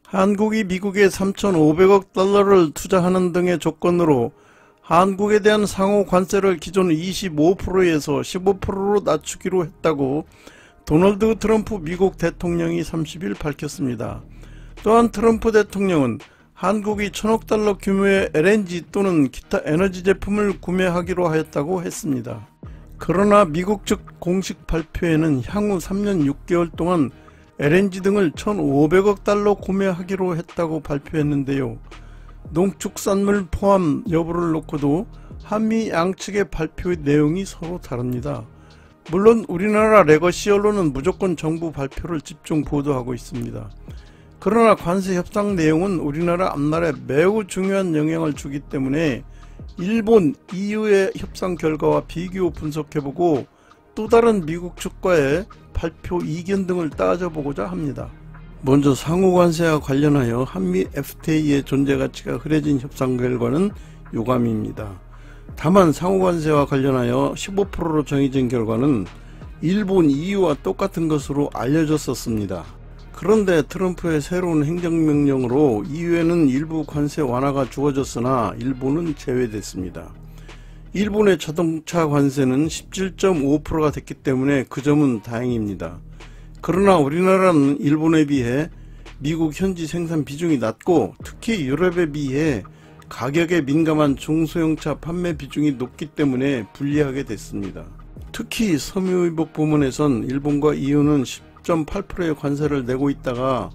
한국이 미국에 3,500억 달러를 투자하는 등의 조건으로 한국에 대한 상호 관세를 기존 25%에서 15%로 낮추기로 했다고 도널드 트럼프 미국 대통령이 30일 밝혔습니다. 또한 트럼프 대통령은 한국이 1,000억 달러 규모의 LNG 또는 기타 에너지 제품을 구매하기로 하였다고 했습니다. 그러나 미국 측 공식 발표에는 향후 3년 6개월 동안 LNG 등을 1,500억 달러 구매하기로 했다고 발표했는데요. 농축산물 포함 여부를 놓고도 한미 양측의 발표 내용이 서로 다릅니다. 물론 우리나라 레거시 언론은 무조건 정부 발표를 집중 보도하고 있습니다. 그러나 관세 협상 내용은 우리나라 앞날에 매우 중요한 영향을 주기 때문에 일본, EU의 협상 결과와 비교 분석해보고 또 다른 미국 측과의 발표 이견 등을 따져보고자 합니다. 먼저 상호관세와 관련하여 한미 FTA의 존재 가치가 흐려진 협상 결과는 유감입니다. 다만 상호관세와 관련하여 15%로 정해진 결과는 일본, EU와 똑같은 것으로 알려졌었습니다. 그런데 트럼프의 새로운 행정명령으로 EU에는 일부 관세 완화가 주어졌으나 일본은 제외됐습니다. 일본의 자동차 관세는 17.5%가 됐기 때문에 그 점은 다행입니다. 그러나 우리나라는 일본에 비해 미국 현지 생산 비중이 낮고 특히 유럽에 비해 가격에 민감한 중소형차 판매 비중이 높기 때문에 불리하게 됐습니다. 특히 섬유의복 부문에선 일본과 EU는 10.8%의 관세를 내고 있다가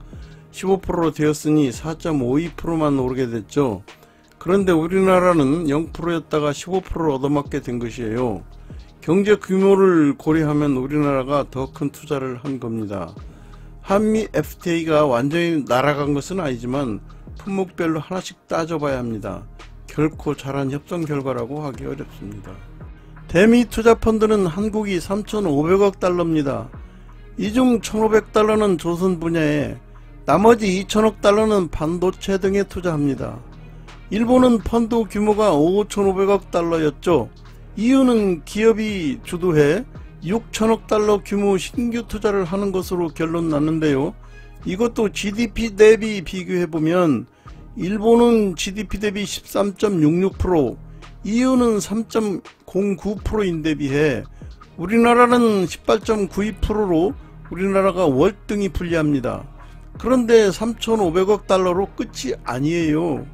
15%로 되었으니 4.52%만 오르게 됐죠. 그런데 우리나라는 0%였다가 15%를 얻어맞게 된 것이에요. 경제 규모를 고려하면 우리나라가 더 큰 투자를 한 겁니다. 한미 FTA가 완전히 날아간 것은 아니지만 품목별로 하나씩 따져봐야 합니다. 결코 잘한 협상 결과라고 하기 어렵습니다. 대미 투자펀드는 한국이 3,500억 달러입니다. 이 중 1,500달러는 조선 분야에, 나머지 2,000억 달러는 반도체 등에 투자합니다. 일본은 펀드 규모가 5,500억 달러였죠. 이유는 기업이 주도해 6,000억 달러 규모 신규 투자를 하는 것으로 결론 났는데요. 이것도 GDP 대비 비교해보면 일본은 GDP 대비 13.66%, EU는 3.09%인데 비해 우리나라는 18.92%로 우리나라가 월등히 불리합니다. 그런데 3,500억 달러로 끝이 아니에요.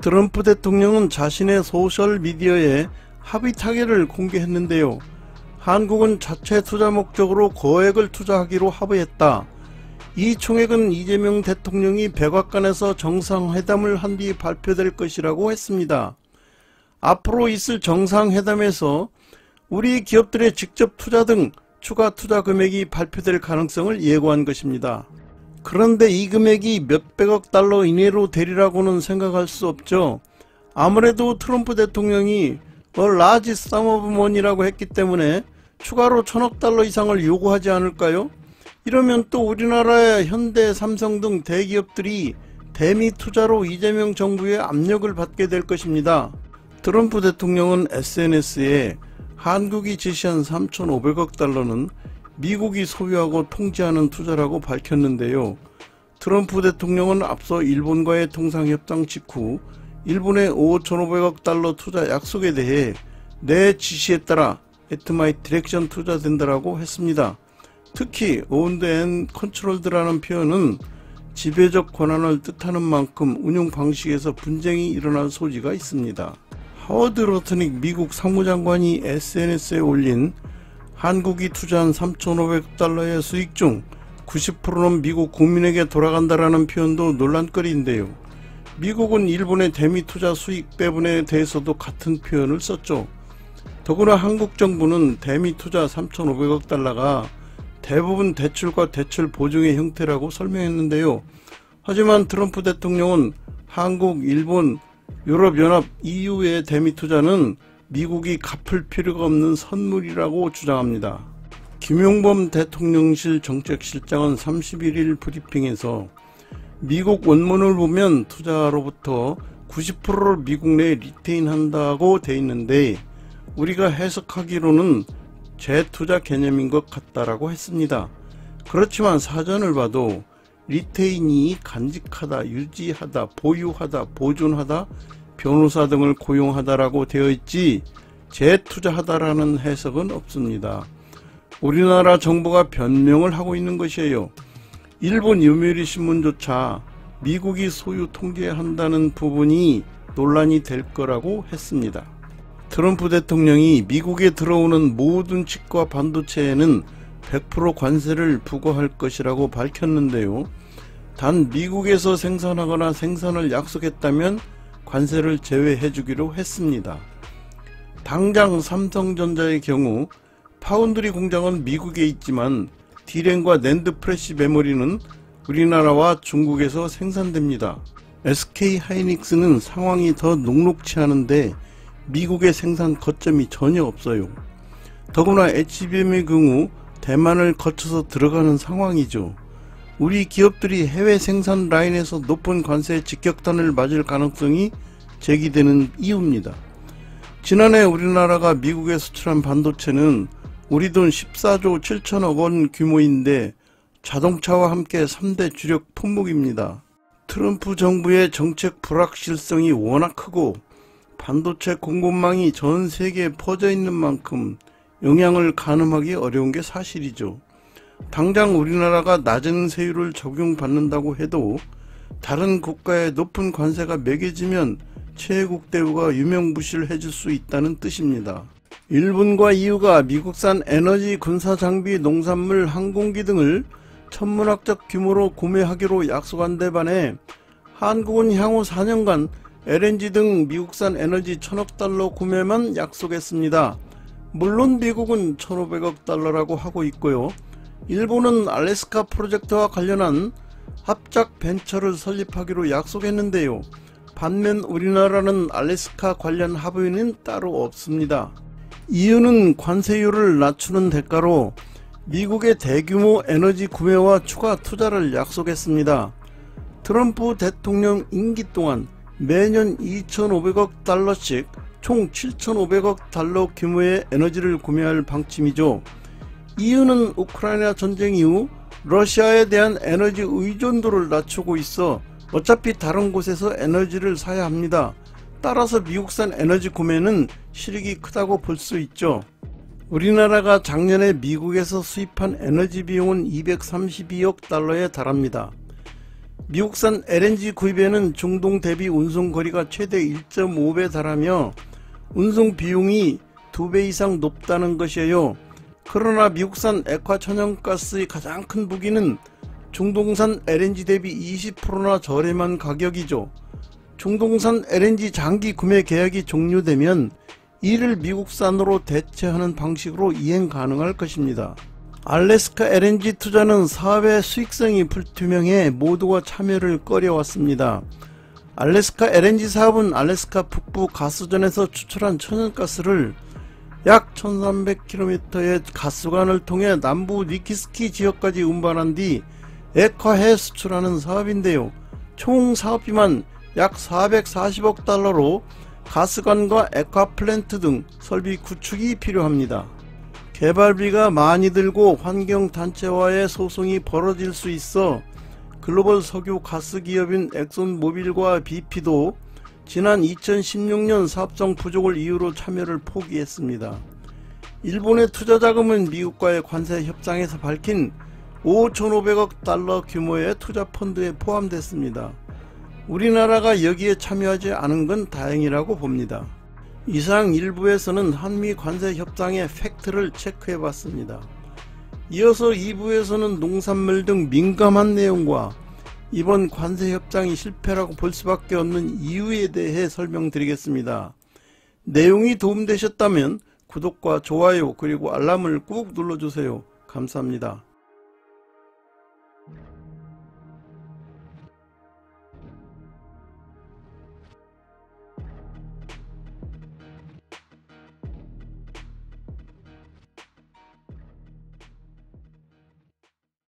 트럼프 대통령은 자신의 소셜미디어에 합의 타결을 공개했는데요. 한국은 자체 투자 목적으로 거액을 투자하기로 합의했다. 이 총액은 이재명 대통령이 백악관에서 정상회담을 한 뒤 발표될 것이라고 했습니다. 앞으로 있을 정상회담에서 우리 기업들의 직접 투자 등 추가 투자 금액이 발표될 가능성을 예고한 것입니다. 그런데 이 금액이 몇백억 달러 이내로 되리라고는 생각할 수 없죠. 아무래도 트럼프 대통령이 large sum of money라고 했기 때문에 추가로 1,000억 달러 이상을 요구하지 않을까요? 이러면 또 우리나라의 현대, 삼성 등 대기업들이 대미 투자로 이재명 정부의 압력을 받게 될 것입니다. 트럼프 대통령은 SNS에 한국이 제시한 3,500억 달러는 미국이 소유하고 통제하는 투자라고 밝혔는데요. 트럼프 대통령은 앞서 일본과의 통상협상 직후 일본의 5,500억 달러 투자 약속에 대해 내 지시에 따라 at my direction 투자된다라고 했습니다. 특히 owned and controlled라는 표현은 지배적 권한을 뜻하는 만큼 운용 방식에서 분쟁이 일어날 소지가 있습니다. 하워드 로트닉 미국 상무장관이 SNS에 올린 한국이 투자한 3,500달러의 수익 중 90%는 미국 국민에게 돌아간다라는 표현도 논란거리인데요. 미국은 일본의 대미 투자 수익 배분에 대해서도 같은 표현을 썼죠. 더구나 한국 정부는 대미 투자 3,500억 달러가 대부분 대출과 대출 보증의 형태라고 설명했는데요. 하지만 트럼프 대통령은 한국, 일본, 유럽연합, EU의 대미 투자는 미국이 갚을 필요가 없는 선물이라고 주장합니다. 김용범 대통령실 정책실장은 31일 브리핑에서 미국 원문을 보면 투자로부터 90%를 미국 내에 리테인한다고 돼 있는데 우리가 해석하기로는 재투자 개념인 것 같다라고 했습니다. 그렇지만 사전을 봐도 리테인이 간직하다, 유지하다, 보유하다, 보존하다, 변호사 등을 고용하다라고 되어 있지 재투자하다라는 해석은 없습니다. 우리나라 정부가 변명을 하고 있는 것이에요. 일본 요미우리 신문조차 미국이 소유 통제한다는 부분이 논란이 될 거라고 했습니다. 트럼프 대통령이 미국에 들어오는 모든 칩과 반도체에는 100% 관세를 부과할 것이라고 밝혔는데요. 단 미국에서 생산하거나 생산을 약속했다면 관세를 제외해 주기로 했습니다. 당장 삼성전자의 경우 파운드리 공장은 미국에 있지만 D램과 낸드 프래시 메모리는 우리나라와 중국에서 생산됩니다. SK하이닉스는 상황이 더 녹록치 않은데 미국의 생산 거점이 전혀 없어요. 더구나 HBM의 경우 대만을 거쳐서 들어가는 상황이죠. 우리 기업들이 해외 생산 라인에서 높은 관세 직격탄을 맞을 가능성이 제기되는 이유입니다. 지난해 우리나라가 미국에 수출한 반도체는 우리 돈 14조 7천억 원 규모인데 자동차와 함께 3대 주력 품목입니다. 트럼프 정부의 정책 불확실성이 워낙 크고 반도체 공급망이 전 세계에 퍼져 있는 만큼 영향을 가늠하기 어려운 게 사실이죠. 당장 우리나라가 낮은 세율을 적용받는다고 해도 다른 국가의 높은 관세가 매겨지면 최애국 대우가 유명무실해질 수 있다는 뜻입니다. 일본과 EU가 미국산 에너지, 군사장비, 농산물, 항공기 등을 천문학적 규모로 구매하기로 약속한 데 반해 한국은 향후 4년간 LNG 등 미국산 에너지 1000억 달러 구매만 약속했습니다. 물론 미국은 1500억 달러라고 하고 있고요. 일본은 알래스카 프로젝트와 관련한 합작 벤처를 설립하기로 약속했는데요. 반면 우리나라는 알래스카 관련 합의는 따로 없습니다. 이유는 관세율을 낮추는 대가로 미국의 대규모 에너지 구매와 추가 투자를 약속했습니다. 트럼프 대통령 임기 동안 매년 2,500억 달러씩 총 7,500억 달러 규모의 에너지를 구매할 방침이죠. 이유는 우크라이나 전쟁 이후 러시아에 대한 에너지 의존도를 낮추고 있어 어차피 다른 곳에서 에너지를 사야 합니다. 따라서 미국산 에너지 구매는 실익이 크다고 볼 수 있죠. 우리나라가 작년에 미국에서 수입한 에너지 비용은 232억 달러에 달합니다. 미국산 LNG 구입에는 중동 대비 운송 거리가 최대 1.5배 달하며 운송 비용이 2배 이상 높다는 것이에요. 그러나 미국산 액화 천연가스의 가장 큰 무기는 중동산 LNG 대비 20%나 저렴한 가격이죠. 중동산 LNG 장기 구매 계약이 종료되면 이를 미국산으로 대체하는 방식으로 이행 가능할 것입니다. 알래스카 LNG 투자는 사업의 수익성이 불투명해 모두가 참여를 꺼려왔습니다. 알래스카 LNG 사업은 알래스카 북부 가스전에서 추출한 천연가스를 약 1300km의 가스관을 통해 남부 니키스키 지역까지 운반한 뒤 액화해 수출하는 사업인데요. 총 사업비만 약 440억 달러로 가스관과 액화 플랜트 등 설비 구축이 필요합니다. 개발비가 많이 들고 환경단체와의 소송이 벌어질 수 있어 글로벌 석유 가스 기업인 엑손 모빌과 BP도 지난 2016년 사업성 부족을 이유로 참여를 포기했습니다. 일본의 투자 자금은 미국과의 관세 협상에서 밝힌 5,500억 달러 규모의 투자 펀드에 포함됐습니다. 우리나라가 여기에 참여하지 않은 건 다행이라고 봅니다. 이상 1부에서는 한미 관세 협상의 팩트를 체크해 봤습니다. 이어서 2부에서는 농산물 등 민감한 내용과 이번 관세 협상이 실패라고 볼 수밖에 없는 이유에 대해 설명드리겠습니다. 내용이 도움되셨다면 구독과 좋아요 그리고 알람을 꾹 눌러주세요. 감사합니다.